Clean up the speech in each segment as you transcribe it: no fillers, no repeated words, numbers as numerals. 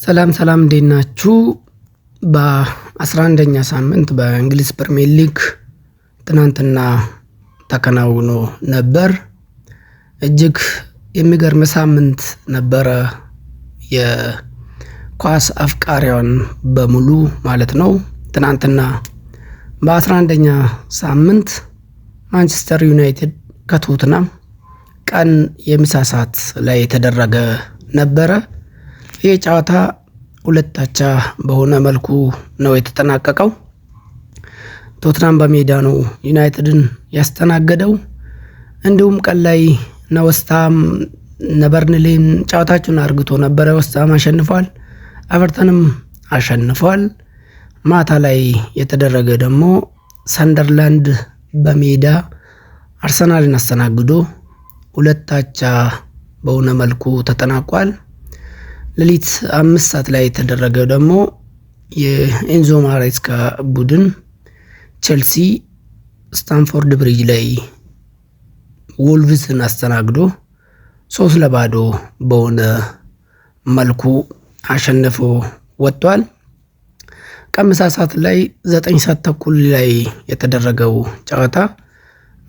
ሰላም እንዴት ናችሁ? በ11ኛ ሳምንት በእንግሊዝ ፕሪሚየር ሊግ ትናንትና ተከናውኖ ነበር። እጅግ የሚገርም ሳምንት ነበረ። የኳስ አፍቃሪያን በሙሉ ማለት ነው። ትናንትና በ11ኛ ሳምንት ማንቸስተር ዩናይትድ ከቶትናም ቀን የምሳ ሰዓት ላይ የተደረገ ነበረ። ይህ ጨዋታ ሁለት አቻ በሆነ መልኩ ነው የተጠናቀቀው። ቶትናም በሜዳ ነው ዩናይትድን ያስተናገደው። እንዲሁም ቀን ላይ ዌስትሃም በርንሌን ጨዋታቸውን አርግቶ ነበረ። ዌስትሃም አሸንፏል፣ ኤቨርተንም አሸንፏል። ማታ ላይ የተደረገ ደግሞ ሰንደርላንድ በሜዳ አርሰናልን አስተናግዶ ሁለት አቻ በሆነ መልኩ ተጠናቋል። ሌሊት 5 ሰዓት ላይ የተደረገው ደግሞ የኤንዞ ማሬስካ ቡድን ቼልሲ ስታንፎርድ ብሪጅ ላይ ወልቭስን አስተናግዶ 3-0 በሆነ መልኩ አሸንፎ ወጥቷል። ከምሳ ሰዓት ላይ 9 ሰዓት ተኩል ላይ የተደረገው ጨዋታ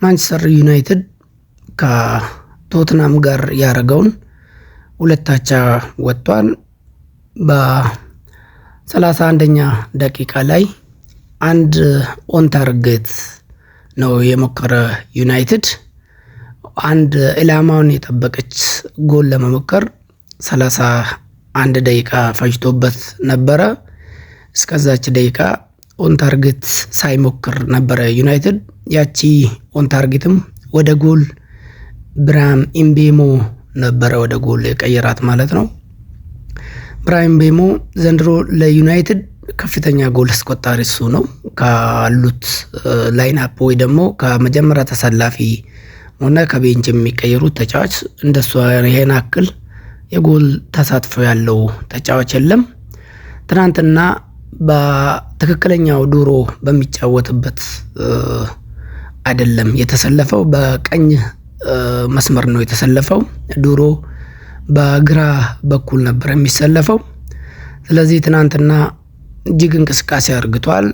ማንቸስተር ዩናይትድ ከቶትናም ጋር ያደረገውን ሁለት አቻ ወጥቷል። በ31ኛ ደቂቃ ላይ አንድ ኦን ታርጌት ነው የሞከረ ዩናይትድ። አንድ ኢላማውን የጠበቀች ጎል ለመሞከር 31 ደቂቃ ፈጅቶበት ነበረ። እስከዛች ደቂቃ ኦን ታርጌት ሳይሞክር ነበረ ዩናይትድ። ያቺ ኦን ታርጌትም ወደ ጎል ብራሂም ኢምቤሞ ነበረ ወደ ጎል የቀየራት ማለት ነው። ብራሂም ኢምቤሞ ዘንድሮ ለዩናይትድ ከፍተኛ ጎል አስቆጣሪ እሱ ነው። ካሉት ላይን አፕ ወይ ደግሞ ከመጀመሪያ ተሰላፊ ሆነ ከቤንች የሚቀየሩት ተጫዋች እንደሱ ይሄን አክል የጎል ተሳትፎ ያለው ተጫዋች የለም። ትናንትና በትክክለኛው ዱሮ በሚጫወትበት አይደለም የተሰለፈው፣ በቀኝ መስመር ነው የተሰለፈው። ዱሮ በግራ በኩል ነበር የሚሰለፈው። ስለዚህ ትናንትና እጅግ እንቅስቃሴ አርግቷል።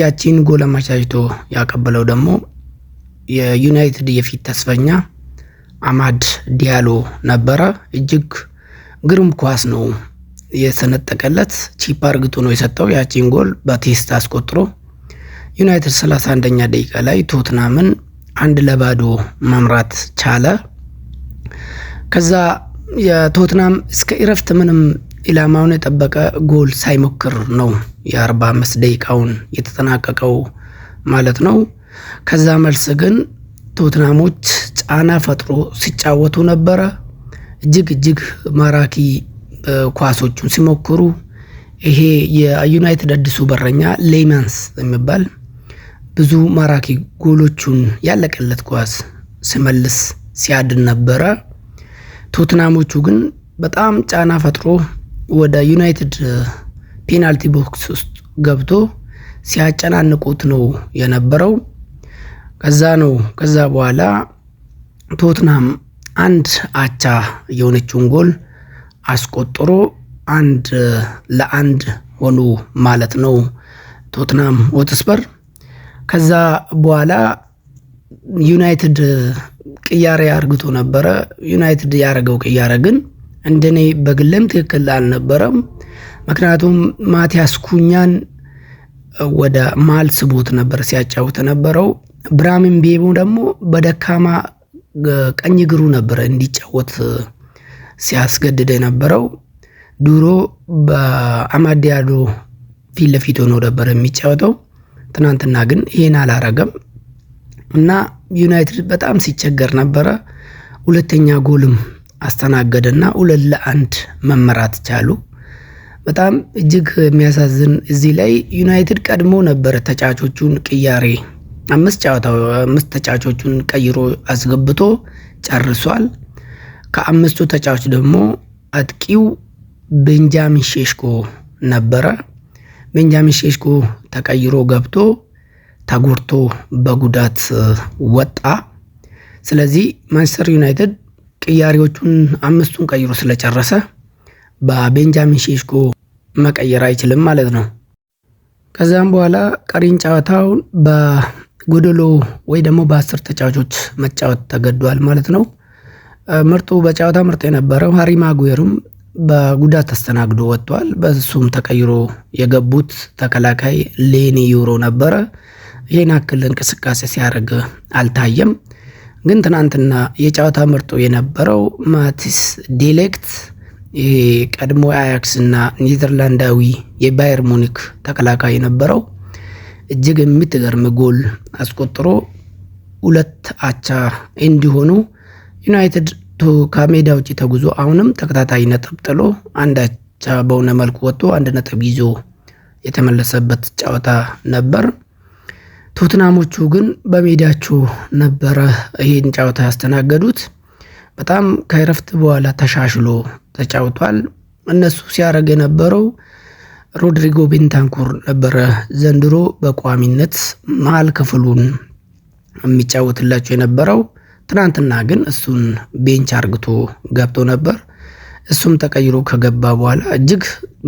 ያቺን ጎል አመቻችቶ ያቀበለው ደግሞ የዩናይትድ የፊት ተስፈኛ አማድ ዲያሎ ነበረ። እጅግ ግሩም ኳስ ነው የሰነጠቀለት። ቺፕ አርግቶ ነው የሰጠው። ያቺን ጎል በቴስት አስቆጥሮ ዩናይትድ 31ኛ ደቂቃ ላይ ቶትናምን 1-0 መምራት ቻለ። ከዛ የቶትናም እስከ እረፍት ምንም ኢላማውን የጠበቀ ጎል ሳይሞክር ነው የ45 ደቂቃውን የተጠናቀቀው ማለት ነው። ከዛ መልስ ግን ቶትናሞች ጫና ፈጥሮ ሲጫወቱ ነበረ። እጅግ ማራኪ ኳሶቹን ሲሞክሩ ይሄ የዩናይትድ አዲሱ በረኛ ሌማንስ የሚባል ብዙ ማራኪ ጎሎቹን ያለቀለት ኳስ ሲመልስ ሲያድን ነበረ። ቶትናሞቹ ግን በጣም ጫና ፈጥሮ ወደ ዩናይትድ ፔናልቲ ቦክስ ውስጥ ገብቶ ሲያጨናንቁት ነው የነበረው። ከዛ በኋላ ቶትናም 1 አቻ የሆነችውን ጎል አስቆጥሮ 1-1 ሆኑ ማለት ነው ቶትናም ሆትስፐር። ከዛ በኋላ ዩናይትድ ቅያሬ አርግቶ ነበረ። ዩናይትድ ያረገው ቅያሬ ግን እንደኔ በግለም ትክክል አልነበረም። ምክንያቱም ማቲያስ ኩኛን ወደ ማል ስቦት ነበር ሲያጫውት ነበረው። ብራሂም ኢምቤሞ ደግሞ በደካማ ቀኝ እግሩ ነበር እንዲጫወት ሲያስገድድ የነበረው። ዱሮ በአማድ ዲያሎ ፊት ለፊት ሆኖ ነበር የሚጫወተው። ትናንትና ግን ይሄን አላረገም እና ዩናይትድ በጣም ሲቸገር ነበረ። ሁለተኛ ጎልም አስተናገደና 2-1 መመራት ቻሉ። በጣም እጅግ የሚያሳዝን እዚህ ላይ ዩናይትድ ቀድሞ ነበር ተጫዋቾቹን ቅያሬ 5 ተጫዋቾቹን ቀይሮ አስገብቶ ጨርሷል። ከ5ቱ ተጫዋች ደግሞ አጥቂው ቤንጃሚን ሼሽኮ ነበረ። ቤንጃሚን ሼሽኮ ተቀይሮ ገብቶ ተጎድቶ በጉዳት ወጣ። ስለዚህ ማንቸስተር ዩናይትድ ቅያሬዎቹን 5ቱን ቀይሮ ስለጨረሰ በቤንጃሚን ሼሽኮ መቀየር አይችልም ማለት ነው። ከዛም በኋላ ቀሪን ጨዋታውን በጎደሎ ወይ ደግሞ በ10 ተጫዋቾች መጫወት ተገዷል ማለት ነው። በጨዋታ ምርጥ የነበረው ሃሪ ማጉዌርም በጉዳት ተስተናግዶ ወጥቷል። በሱም ተቀይሮ የገቡት ተከላካይ ሌኒ ዩሮ ነበረ። ይሄን ያክል እንቅስቃሴ ሲያደርግ አልታየም። ግን ትናንትና የጨዋታ ምርጡ የነበረው ማቲስ ዴሊክት ቀድሞ አያክስ እና ኔዘርላንዳዊ የባየር ሙኒክ ተከላካይ የነበረው እጅግ የምትገርም ጎል አስቆጥሮ 2 አቻ እንዲሆኑ ዩናይትድ ከሜዳ ውጭ ተጉዞ አሁንም ተከታታይ ነጥብ ጥሎ 1 አቻ በሆነ መልኩ ወጥቶ 1 ነጥብ ይዞ የተመለሰበት ጨዋታ ነበር። ቶትናሞቹ ግን በሜዳቸው ነበረ ይሄን ጨዋታ ያስተናገዱት። በጣም ከእረፍት በኋላ ተሻሽሎ ተጫውቷል። እነሱ ሲያደርግ የነበረው ሮድሪጎ ቤንታንኩር ነበረ ዘንድሮ በቋሚነት መሀል ክፍሉን የሚጫወትላቸው የነበረው። ትናንትና ግን እሱን ቤንች አርግቶ ገብቶ ነበር። እሱም ተቀይሮ ከገባ በኋላ እጅግ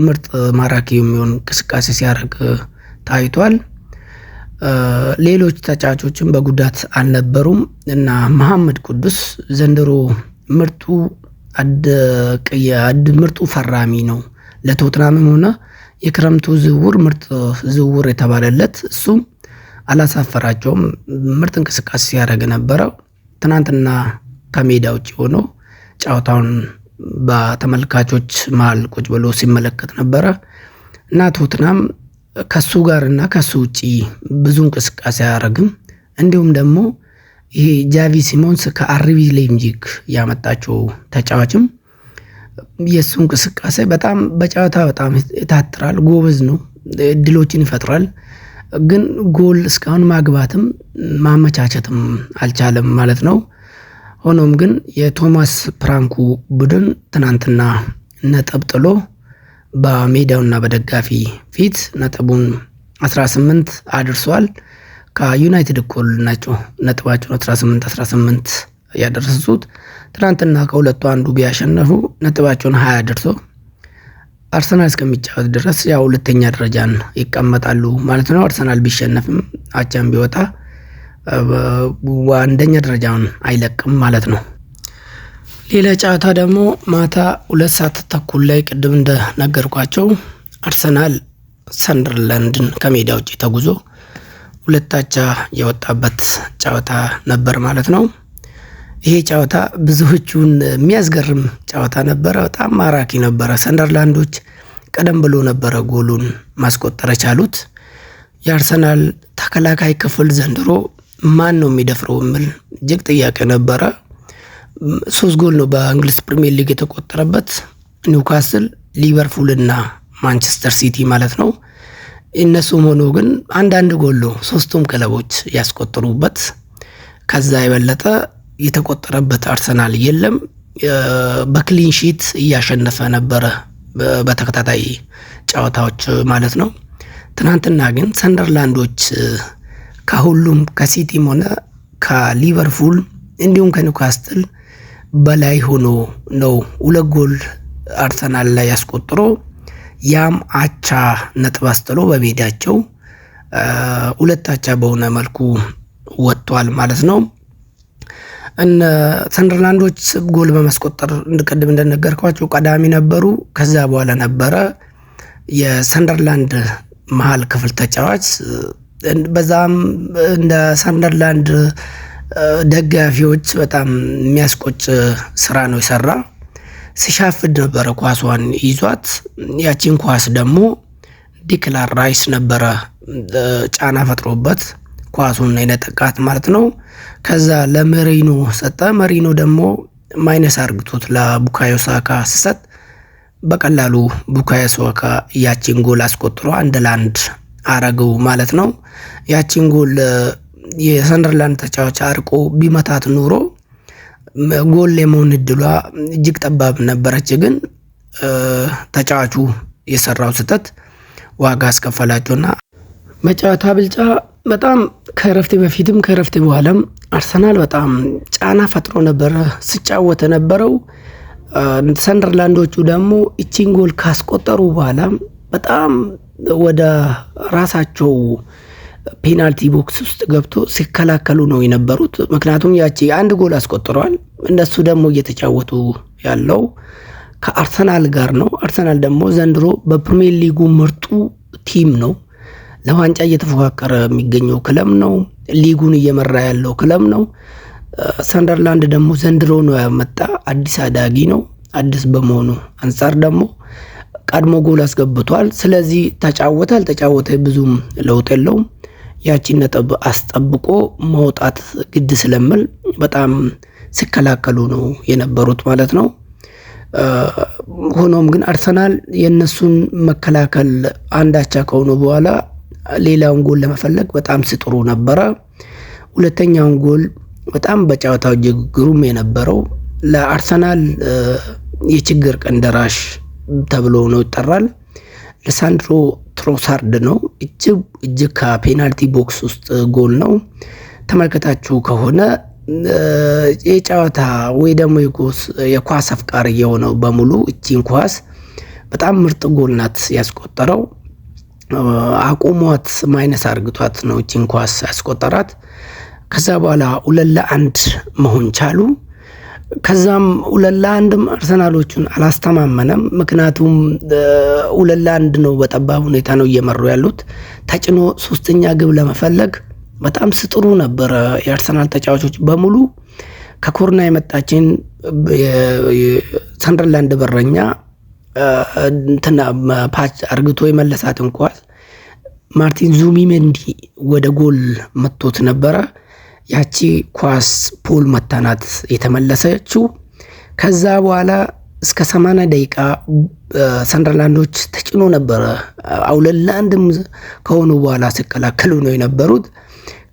ምርጥ ማራኪ የሚሆን እንቅስቃሴ ሲያደርግ ታይቷል። ሌሎች ተጫዋቾችም በጉዳት አልነበሩም እና መሐመድ ቅዱስ ዘንድሮ ምርጡ ፈራሚ ነው። ለቶትናምም ሆነ የክረምቱ ዝውውር ምርጥ ዝውውር የተባለለት እሱም አላሳፈራቸውም። ምርጥ እንቅስቃሴ ሲያደርግ ነበረው። ትናንትና ከሜዳ ውጭ ሆኖ ጨዋታውን በተመልካቾች መሃል ቁጭ ብሎ ሲመለከት ነበረ እና ቶትናም ከሱ ጋር እና ከሱ ውጪ ብዙ እንቅስቃሴ አያደርግም። እንዲሁም ደግሞ ይሄ ጃቪ ሲሞንስ ከአርቢ ሌይፕዚግ ያመጣቸው ተጫዋችም የሱ እንቅስቃሴ በጣም በጨዋታ በጣም ይታትራል፣ ጎበዝ ነው፣ እድሎችን ይፈጥራል። ግን ጎል እስካሁን ማግባትም ማመቻቸትም አልቻለም ማለት ነው። ሆኖም ግን የቶማስ ፍራንኩ ቡድን ትናንትና ነጥብ ጥሎ በሜዳውና በደጋፊ ፊት ነጥቡን 18 አድርሷል። ከዩናይትድ እኩል ናቸው ነጥባቸውን 18 ያደረሱት። ትናንትና ከሁለቱ አንዱ ቢያሸነፉ ነጥባቸውን 20 አድርሶ አርሰናል እስከሚጫወት ድረስ ያው ሁለተኛ ደረጃን ይቀመጣሉ ማለት ነው። አርሰናል ቢሸነፍም አቻም ቢወጣ አንደኛ ደረጃውን አይለቅም ማለት ነው። ሌላ ጨዋታ ደግሞ ማታ 2 ሰዓት ተኩል ላይ ቅድም እንደነገርኳቸው አርሰናል ሰንደርላንድን ከሜዳ ውጭ ተጉዞ 2 አቻ የወጣበት ጨዋታ ነበር ማለት ነው። ይሄ ጨዋታ ብዙዎቹን የሚያስገርም ጨዋታ ነበረ። በጣም ማራኪ ነበረ። ሰንደርላንዶች ቀደም ብሎ ነበረ ጎሉን ማስቆጠር የቻሉት። የአርሰናል ተከላካይ ክፍል ዘንድሮ ማን ነው የሚደፍረው የሚል እጅግ ጥያቄ ነበረ። 3 ጎል ነው በእንግሊዝ ፕሪሚየር ሊግ የተቆጠረበት። ኒውካስል፣ ሊቨርፑል እና ማንቸስተር ሲቲ ማለት ነው። እነሱም ሆኖ ግን አንዳንድ ጎል ነው 3ቱም ክለቦች ያስቆጠሩበት። ከዛ የበለጠ የተቆጠረበት አርሰናል የለም። በክሊን ሺት እያሸነፈ ነበረ በተከታታይ ጨዋታዎች ማለት ነው። ትናንትና ግን ሰንደርላንዶች ከሁሉም ከሲቲም ሆነ ከሊቨርፑል እንዲሁም ከኒውካስትል በላይ ሆኖ ነው 2 ጎል አርሰናል ላይ ያስቆጥሮ ያም አቻ ነጥብ አስጥሎ በሜዳቸው 2 አቻ በሆነ መልኩ ወጥቷል ማለት ነው። ሰንደርላንዶች ጎል በማስቆጠር እንደቀደም እንደነገርኳቸው ቀዳሚ ነበሩ። ከዛ በኋላ ነበረ የሰንደርላንድ መሃል ክፍል ተጫዋች በዛም እንደ ሰንደርላንድ ደጋፊዎች በጣም የሚያስቆጭ ስራ ነው የሰራ። ሲሻፍድ ነበረ ኳሷን ይዟት። ያቺን ኳስ ደግሞ ዲክላን ራይስ ነበረ ጫና ፈጥሮበት ኳሱን የነጠቃት ማለት ነው። ከዛ ለመሪኖ ሰጠ። መሪኖ ደግሞ ማይነስ አርግቶት ለቡካዮ ሳካ ሲሰጥ በቀላሉ ቡካዮ ሳካ ያቺን ጎል አስቆጥሮ 1-1 አረገው ማለት ነው። ያቺን ጎል የሰንደርላንድ ተጫዋች አርቆ ቢመታት ኑሮ ጎል የመሆን እድሏ እጅግ ጠባብ ነበረች። ግን ተጫዋቹ የሰራው ስህተት ዋጋ አስከፈላቸውና በጨዋታ ብልጫ በጣም ከረፍት በፊትም ከረፍት በኋላም አርሰናል በጣም ጫና ፈጥሮ ነበረ ሲጫወት ነበረው። ሰንደርላንዶቹ ደግሞ እቺን ጎል ካስቆጠሩ በኋላ በጣም ወደ ራሳቸው ፔናልቲ ቦክስ ውስጥ ገብቶ ሲከላከሉ ነው የነበሩት። ምክንያቱም ያቺ አንድ ጎል አስቆጥረዋል። እነሱ ደግሞ እየተጫወቱ ያለው ከአርሰናል ጋር ነው። አርሰናል ደግሞ ዘንድሮ በፕሪሚየር ሊጉ ምርጡ ቲም ነው። ለዋንጫ እየተፎካከረ የሚገኘው ክለብ ነው። ሊጉን እየመራ ያለው ክለብ ነው። ሰንደርላንድ ደግሞ ዘንድሮ ነው ያመጣ አዲስ አዳጊ ነው። አዲስ በመሆኑ አንጻር ደግሞ ቀድሞ ጎል አስገብቷል። ስለዚህ ተጫወተ አልተጫወተ ብዙም ለውጥ የለውም። ያቺን ነጥብ አስጠብቆ መውጣት ግድ ስለምል በጣም ሲከላከሉ ነው የነበሩት ማለት ነው። ሆኖም ግን አርሰናል የነሱን መከላከል አንዳቻ ከሆነ በኋላ ሌላውን ጎል ለመፈለግ በጣም ሲጥሩ ነበረ። ሁለተኛውን ጎል በጣም በጨዋታው እጅግ ግሩም የነበረው ለአርሰናል የችግር ቀን ደራሽ ተብሎ ነው ይጠራል። ለሳንድሮ ትሮሳርድ ነው። እጅግ ከፔናልቲ ቦክስ ውስጥ ጎል ነው። ተመልከታችሁ ከሆነ የጨዋታ ወይ ደግሞ የኳስ አፍቃሪ የሆነው በሙሉ እቺን ኳስ በጣም ምርጥ ጎል ናት ያስቆጠረው። አቁሟት ማይነስ አርግቷት ነው እቺን ኳስ ያስቆጠራት። ከዛ በኋላ 2-1 መሆን ቻሉ። ከዛም 2-1 አርሰናሎቹን አላስተማመነም። ምክንያቱም 2-1 ነው፣ በጠባብ ሁኔታ ነው እየመሩ ያሉት። ተጭኖ ሶስተኛ ግብ ለመፈለግ በጣም ስጥሩ ነበረ የአርሰናል ተጫዋቾች በሙሉ። ከኮርና የመጣችን ሰንደርላንድ በረኛ እንትና ፓች አርግቶ የመለሳት እንኳን ማርቲን ዙቢሜንዲ ወደ ጎል መጥቶት ነበረ። ያቺ ኳስ ፖል መታናት የተመለሰችው። ከዛ በኋላ እስከ 80 ደቂቃ ሰንደርላንዶች ተጭኖ ነበረ። 2-1 ከሆኑ በኋላ ሲከላከሉ ነው የነበሩት።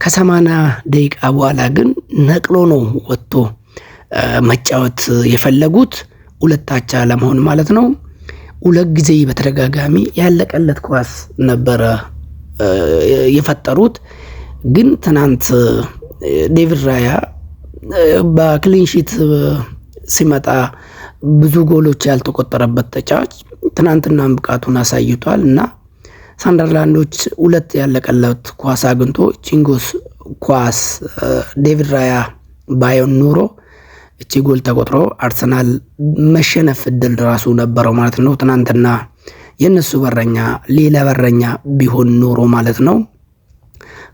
ከ80 ደቂቃ በኋላ ግን ነቅሎ ነው ወጥቶ መጫወት የፈለጉት፣ 2-2 ለመሆን ማለት ነው። 2 ጊዜ በተደጋጋሚ ያለቀለት ኳስ ነበረ የፈጠሩት። ግን ትናንት ዴቪድ ራያ በክሊንሺት ሲመጣ ብዙ ጎሎች ያልተቆጠረበት ተጫዋች ትናንትና ብቃቱን አሳይቷል እና ሰንደርላንዶች 2 ያለቀለት ኳስ አግኝቶ ቺንጎስ ኳስ ዴቪድ ራያ ባዮን ኑሮ እቺ ጎል ተቆጥሮ አርሰናል መሸነፍ እድል ራሱ ነበረው ማለት ነው። ትናንትና የነሱ በረኛ ሌላ በረኛ ቢሆን ኑሮ ማለት ነው።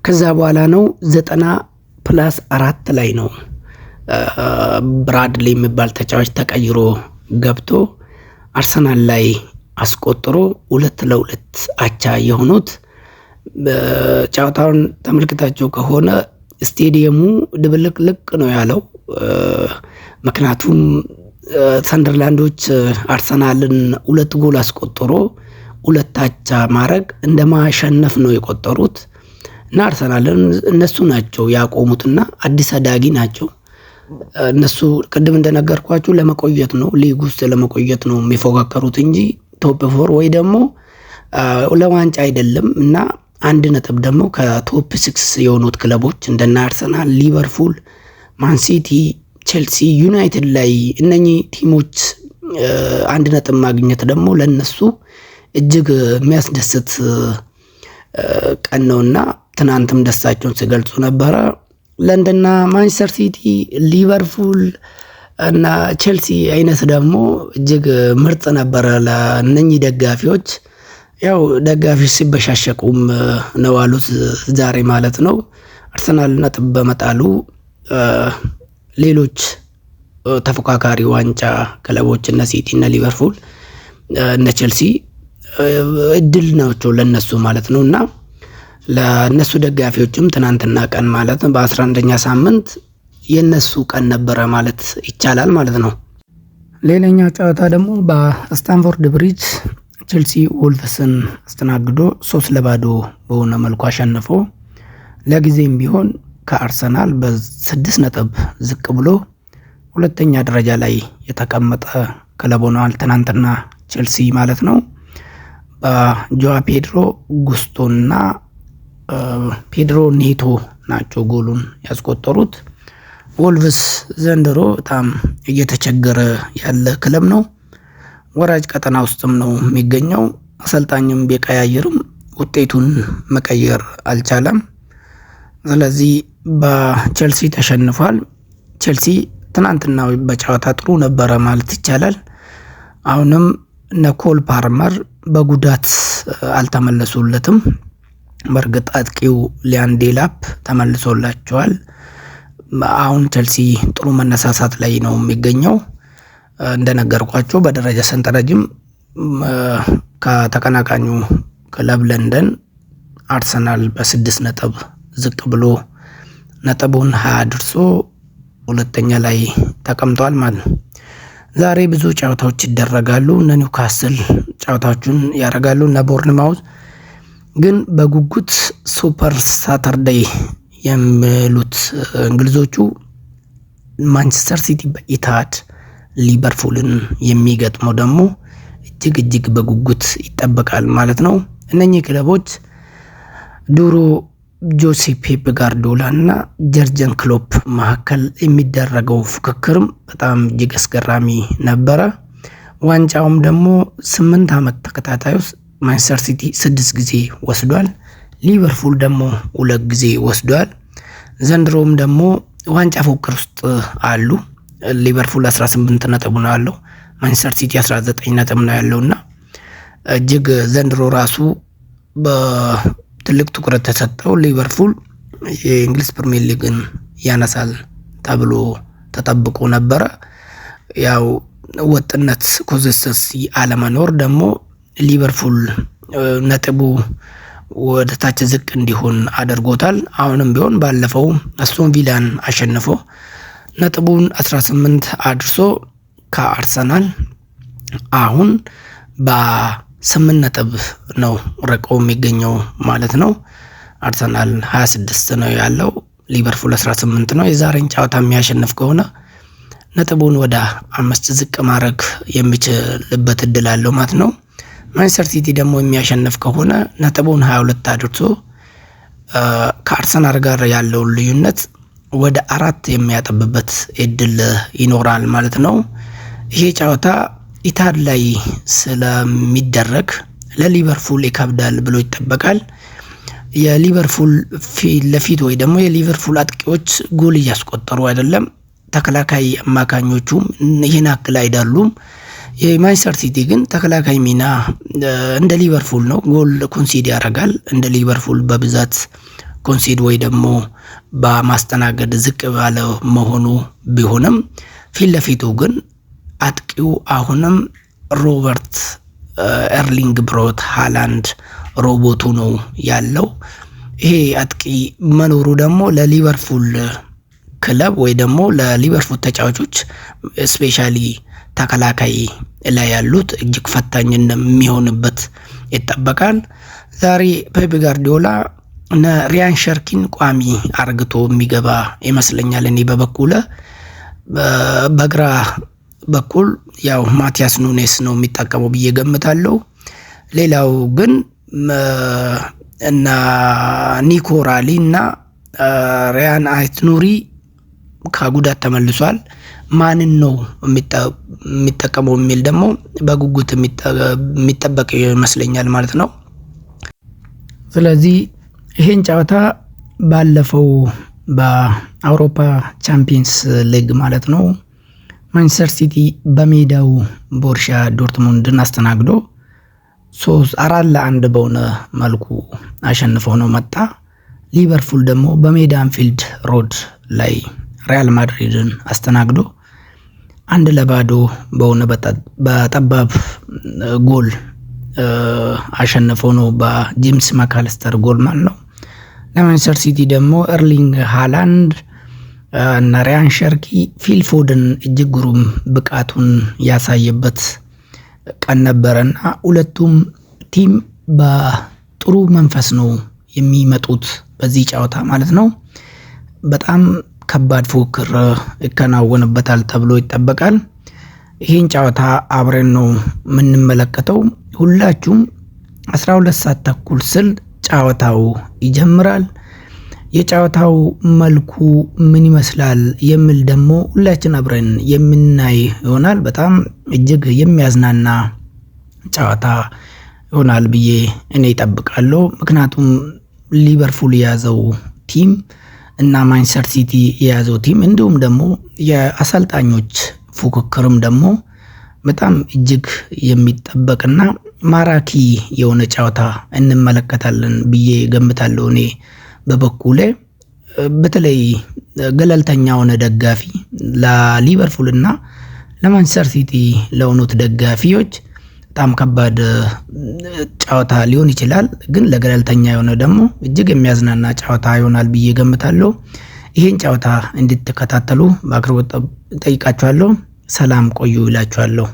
ከዛ በኋላ ነው 90+4 ላይ ነው ብራድሊ የሚባል ተጫዋች ተቀይሮ ገብቶ አርሰናል ላይ አስቆጥሮ 2-2 አቻ የሆኑት። ጨዋታውን ተመልክታችሁ ከሆነ ስቴዲየሙ ድብልቅልቅ ነው ያለው። ምክንያቱም ሰንደርላንዶች አርሰናልን 2 ጎል አስቆጥሮ 2 አቻ ማድረግ እንደማሸነፍ ነው የቆጠሩት እና አርሰናልን እነሱ ናቸው ያቆሙትና አዲስ አዳጊ ናቸው። እነሱ ቅድም እንደነገርኳችሁ ለመቆየት ነው፣ ሊግ ውስጥ ለመቆየት ነው የሚፎካከሩት እንጂ ቶፕ 4 ወይ ደግሞ ለዋንጫ አይደለም። እና 1 ነጥብ ደግሞ ከቶፕ 6 የሆኑት ክለቦች እንደና አርሰናል፣ ሊቨርፑል፣ ማንሲቲ፣ ቼልሲ፣ ዩናይትድ ላይ እነኚህ ቲሞች 1 ነጥብ ማግኘት ደግሞ ለነሱ እጅግ የሚያስደስት ቀን ነውና ትናንትም ደስታቸውን ሲገልጹ ነበረ። ለንደንና ማንቸስተር ሲቲ፣ ሊቨርፑል እና ቼልሲ አይነት ደግሞ እጅግ ምርጥ ነበረ ለነኚህ ደጋፊዎች። ያው ደጋፊዎች ሲበሻሸቁም ነው አሉት ዛሬ ማለት ነው። አርሰናል ነጥብ በመጣሉ ሌሎች ተፎካካሪ ዋንጫ ክለቦች እነ ሲቲ እና ሊቨርፑል እነ ቼልሲ እድል ናቸው ለነሱ ማለት ነው። እና ለነሱ ደጋፊዎችም ትናንትና ቀን ማለት በ11ኛ ሳምንት የነሱ ቀን ነበረ ማለት ይቻላል ማለት ነው። ሌላኛው ጨዋታ ደግሞ በስታንፎርድ ብሪጅ ቼልሲ ወልቭስን አስተናግዶ 3-0 በሆነ መልኩ አሸንፎ ለጊዜም ቢሆን ከአርሰናል በ6 ነጥብ ዝቅ ብሎ 2ኛ ደረጃ ላይ የተቀመጠ ክለብ ሆኗል ትናንትና ቼልሲ ማለት ነው። በጆዋ ፔድሮ ጉስቶና ፔድሮ ኔቶ ናቸው ጎሉን ያስቆጠሩት። ወልቭስ ዘንድሮ በጣም እየተቸገረ ያለ ክለብ ነው። ወራጅ ቀጠና ውስጥም ነው የሚገኘው። አሰልጣኝም ቢቀያየርም ውጤቱን መቀየር አልቻለም። ስለዚህ በቼልሲ ተሸንፏል። ቼልሲ ትናንትና በጨዋታ ጥሩ ነበረ ማለት ይቻላል። አሁንም እነ ኮል ፓልመር በጉዳት አልተመለሱለትም። በእርግጥ አጥቂው ሊያን ዴላፕ ተመልሶላቸዋል። አሁን ቼልሲ ጥሩ መነሳሳት ላይ ነው የሚገኘው። እንደነገርኳቸው በደረጃ ሰንጠረዥም ከተቀናቃኙ ክለብ ለንደን አርሰናል በ6 ነጥብ ዝቅ ብሎ ነጥቡን 20 አድርሶ ሁለተኛ ላይ ተቀምጧል ማለት ነው። ዛሬ ብዙ ጨዋታዎች ይደረጋሉ። እነ ኒውካስል ጨዋታዎቹን ያደርጋሉ። እነ ቦርንማውዝ ግን በጉጉት ሱፐር ሳተርዴይ የሚሉት እንግሊዞቹ ማንቸስተር ሲቲ በኢታድ ሊቨርፑልን የሚገጥመው ደግሞ እጅግ በጉጉት ይጠበቃል ማለት ነው። እነኚህ ክለቦች ድሮ ጆሴ ፔፕ ጋርዲዮላ እና ጀርገን ክሎፕ መካከል የሚደረገው ፉክክርም በጣም እጅግ አስገራሚ ነበረ። ዋንጫውም ደግሞ 8 ዓመት ተከታታይ ውስጥ ማንቸስተር ሲቲ 6 ጊዜ ወስዷል። ሊቨርፑል ደግሞ 2 ጊዜ ወስዷል። ዘንድሮም ደግሞ ዋንጫ ፉክክር ውስጥ አሉ። ሊቨርፑል 18 ነጥብ ነው ያለው፣ ማንቸስተር ሲቲ 19 ነጥብ ነው ያለውና እጅግ ዘንድሮ ራሱ በትልቅ ትኩረት ተሰጠው ሊቨርፑል የእንግሊዝ ፕሪሚየር ሊግን ያነሳል ተብሎ ተጠብቆ ነበረ። ያው ወጥነት ኮንሲስተንሲ አለመኖር ደግሞ ሊቨርፑል ነጥቡ ወደ ታች ዝቅ እንዲሆን አድርጎታል። አሁንም ቢሆን ባለፈው አስቶን ቪላን አሸንፎ ነጥቡን 18 አድርሶ ከአርሰናል አሁን በ8 ነጥብ ነው ርቀው የሚገኘው ማለት ነው። አርሰናል 26 ነው ያለው፣ ሊቨርፑል 18 ነው። የዛሬን ጨዋታ የሚያሸንፍ ከሆነ ነጥቡን ወደ 5 ዝቅ ማድረግ የሚችልበት እድል አለው ማለት ነው። ማንቸስተር ሲቲ ደግሞ የሚያሸንፍ ከሆነ ነጥቡን 22 አድርሶ ከአርሰናል ጋር ያለውን ልዩነት ወደ 4 የሚያጠብበት እድል ይኖራል ማለት ነው። ይሄ ጨዋታ ኢታድ ላይ ስለሚደረግ ለሊቨርፑል ይከብዳል ብሎ ይጠበቃል። የሊቨርፑል ፊት ለፊት ወይ ደግሞ የሊቨርፑል አጥቂዎች ጎል እያስቆጠሩ አይደለም። ተከላካይ አማካኞቹም ይህን አክል አይደሉም። የማንቸስተር ሲቲ ግን ተከላካይ ሚና እንደ ሊቨርፑል ነው። ጎል ኮንሲድ ያደርጋል እንደ ሊቨርፑል በብዛት ኮንሲድ ወይ ደግሞ በማስተናገድ ዝቅ ባለ መሆኑ ቢሆንም ፊት ለፊቱ ግን አጥቂው አሁንም ሮበርት ኤርሊንግ ብሮት ሃላንድ ሮቦቱ ነው ያለው። ይሄ አጥቂ መኖሩ ደግሞ ለሊቨርፑል ክለብ ወይ ደግሞ ለሊቨርፑል ተጫዋቾች ስፔሻሊ ተከላካይ ላይ ያሉት እጅግ ፈታኝ የሚሆንበት ይጠበቃል። ዛሬ ፔፕ ጋርዲዮላ ሪያን ሸርኪን ቋሚ አርግቶ የሚገባ ይመስለኛል። እኔ በበኩለ በግራ በኩል ያው ማቲያስ ኑኔስ ነው የሚጠቀመው ብዬ ገምታለሁ። ሌላው ግን እና ኒኮ ራሊ እና ሪያን አይትኑሪ ከጉዳት ተመልሷል። ማንን ነው የሚጠቀመው የሚል ደግሞ በጉጉት የሚጠበቅ ይመስለኛል ማለት ነው። ስለዚህ ይሄን ጨዋታ ባለፈው በአውሮፓ ቻምፒየንስ ሊግ ማለት ነው ማንቸስተር ሲቲ በሜዳው ቦሩሲያ ዶርትሙንድን አስተናግዶ 4-1 በሆነ መልኩ አሸንፈው ነው መጣ። ሊቨርፑል ደግሞ በሜዳ አንፊልድ ሮድ ላይ ሪያል ማድሪድን አስተናግዶ 1-0 በሆነ በጠባብ ጎል አሸንፈው ነው በጄምስ ማካለስተር ጎል ማለት ነው። ለማንቸስተር ሲቲ ደግሞ ኤርሊንግ ሃላንድ እና ሪያን ሸርኪ ፊል ፎደን እጅግ ግሩም ብቃቱን ያሳየበት ቀን ነበረና ሁለቱም ቲም በጥሩ መንፈስ ነው የሚመጡት በዚህ ጨዋታ ማለት ነው። በጣም ከባድ ፉክክር ይከናወንበታል ተብሎ ይጠበቃል። ይህን ጨዋታ አብረን ነው የምንመለከተው። ሁላችሁም 12 ሰዓት ተኩል ስል ጨዋታው ይጀምራል። የጨዋታው መልኩ ምን ይመስላል የሚል ደግሞ ሁላችን አብረን የምናይ ይሆናል። በጣም እጅግ የሚያዝናና ጨዋታ ይሆናል ብዬ እኔ እጠብቃለሁ። ምክንያቱም ሊቨርፑል የያዘው ቲም እና ማንቸስተር ሲቲ የያዘው ቲም እንዲሁም ደግሞ የአሰልጣኞች ፉክክርም ደግሞ በጣም እጅግ የሚጠበቅና ማራኪ የሆነ ጨዋታ እንመለከታለን ብዬ ገምታለሁ። እኔ በበኩሌ በተለይ ገለልተኛ የሆነ ደጋፊ ለሊቨርፑል እና ለማንቸስተር ሲቲ ለሆኑት ደጋፊዎች በጣም ከባድ ጨዋታ ሊሆን ይችላል። ግን ለገለልተኛ የሆነ ደግሞ እጅግ የሚያዝናና ጨዋታ ይሆናል ብዬ ገምታለሁ። ይህን ጨዋታ እንድትከታተሉ በአክብሮት ጠይቃችኋለሁ። ሰላም ቆዩ ይላችኋለሁ።